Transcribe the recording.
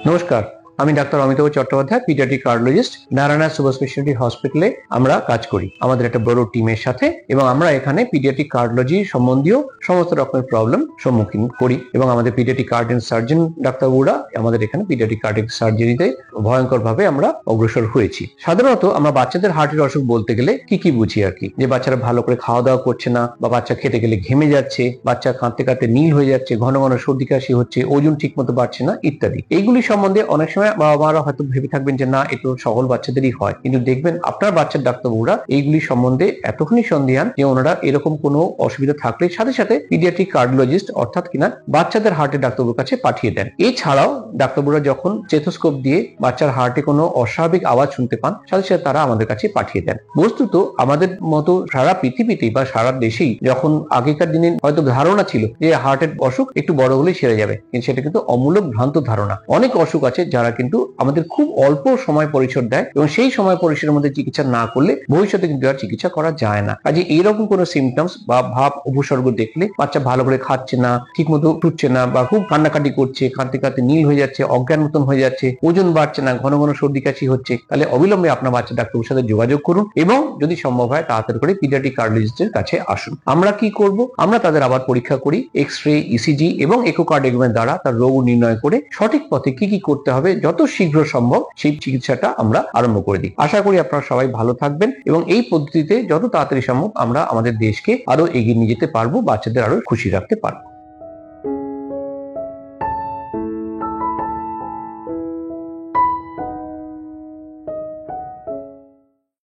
নমস্কার, আমি doctor Amitabh Chattopadhyay, paediatric cardiologist, Narayana super speciality হসপিটালে আমরা কাজ করি আমাদের একটা বড় টিমের সাথে। এবং আমরা এখানে পিডিয়াট্রিক কার্ডিওলজি সম্বন্ধীয় সমস্ত রকমের প্রবলেম সম্মুখীন করি এবং আমাদের পিডিয়াট্রিক কার্ডিয়াক সার্জন ডাক্তারবাবুরা আমাদের এখানে পিডিয়াট্রিক কার্ডিয়াক সার্জারিতে ভয়ঙ্কর ভাবে আমরা অগ্রসর হয়েছি। সাধারণত আমরা বাচ্চাদের হার্টের অসুখ বলতে গেলে কি বুঝি আর কি, যে বাচ্চারা ভালো করে খাওয়া দাওয়া করছে না, বা বাচ্চা খেতে গেলে ঘেমে যাচ্ছে, বাচ্চা কাঁদতে কাঁদতে নীল হয়ে যাচ্ছে, ঘন ঘন সর্দি কাশি হচ্ছে, ওজন ঠিক মতো বাড়ছে না ইত্যাদি। এইগুলি সম্বন্ধে অনেক সময় বাবা মারা হয়তো ভেবে থাকবেন যে না, এটা সকল বাচ্চাদেরই হয়, কিন্তু দেখবেন আপনার বাচ্চার ডাক্তারবাবুরা এইগুলি সম্বন্ধে এতখানি সন্দিহান যে ওনারা এরকম কোনো অসুবিধা থাকলে সাথে সাথে পিডিয়াট্রিক কার্ডিওলজিস্ট অর্থাৎ কিনা বাচ্চাদের হার্টের ডাক্তারবাবুর কাছে পাঠিয়ে দেন। এছাড়াও ডাক্তারবাবুরা যখন স্টেথোস্কোপ দিয়ে বাচ্চার হার্টে কোনো অস্বাভাবিক আওয়াজ শুনতে পান, সাথে সাথে তারা আমাদের কাছে পাঠিয়ে দেন। বস্তুত আমাদের মতো সারা পৃথিবীতেই বা সারা দেশেই যখন আগেকার দিনে হয়তো ধারণা ছিল যে হার্টের অসুখ একটু বড় হলেই সেরে যাবে, কিন্তু সেটা কিন্তু অমূলক ভ্রান্ত ধারণা। অনেক অসুখ আছে যারা কিন্তু আমাদের খুব অল্প সময় পরিসর দেয় এবং সেই সময় পরিসরের মধ্যে চিকিৎসা না করলে ভবিষ্যতে কিন্তু আর চিকিৎসা করা যায় না। কাজে এইরকম কোনো সিমটমস বা ভাব উপসর্গ দেখলে, বাচ্চা ভালো করে খাচ্ছে না, ঠিক মতো উঠছে না, বা খুব কান্নাকাটি করছে, কাঁদতে কাঁদতে নীল হয়ে যাচ্ছে, অজ্ঞান মতন হয়ে যাচ্ছে, ওজন বাড়ছে না, ঘন ঘন সর্দি কাশি হচ্ছে, তাহলে অবিলম্বে আপনার বাচ্চা ডাক্তারের সাথে যোগাযোগ করুন এবং যদি সম্ভব হয় তাড়াতাড়ি করে পিডিয়াট্রিক কার্ডিওলজিস্টের কাছে আসুন। আমরা কি করব, আমরা তাদের আবার পরীক্ষা করি, এক্স-রে, ইসিজি এবং ইকোকার্ডিওগ্রামের দ্বারা তার রোগ নির্ণয় করে সঠিক পথে কি করতে হবে যত শীঘ্র সম্ভব সেই চিকিৎসাটা আমরা আরম্ভ করে দিই। আশা করি আপনারা সবাই ভালো থাকবেন এবং এই পদ্ধতিতে যত তাড়াতাড়ি সম্ভব আমরা আমাদের দেশকে আরো এগিয়ে নিয়ে যেতে পারবো, বাচ্চাদের আরো খুশি রাখতে পারবো।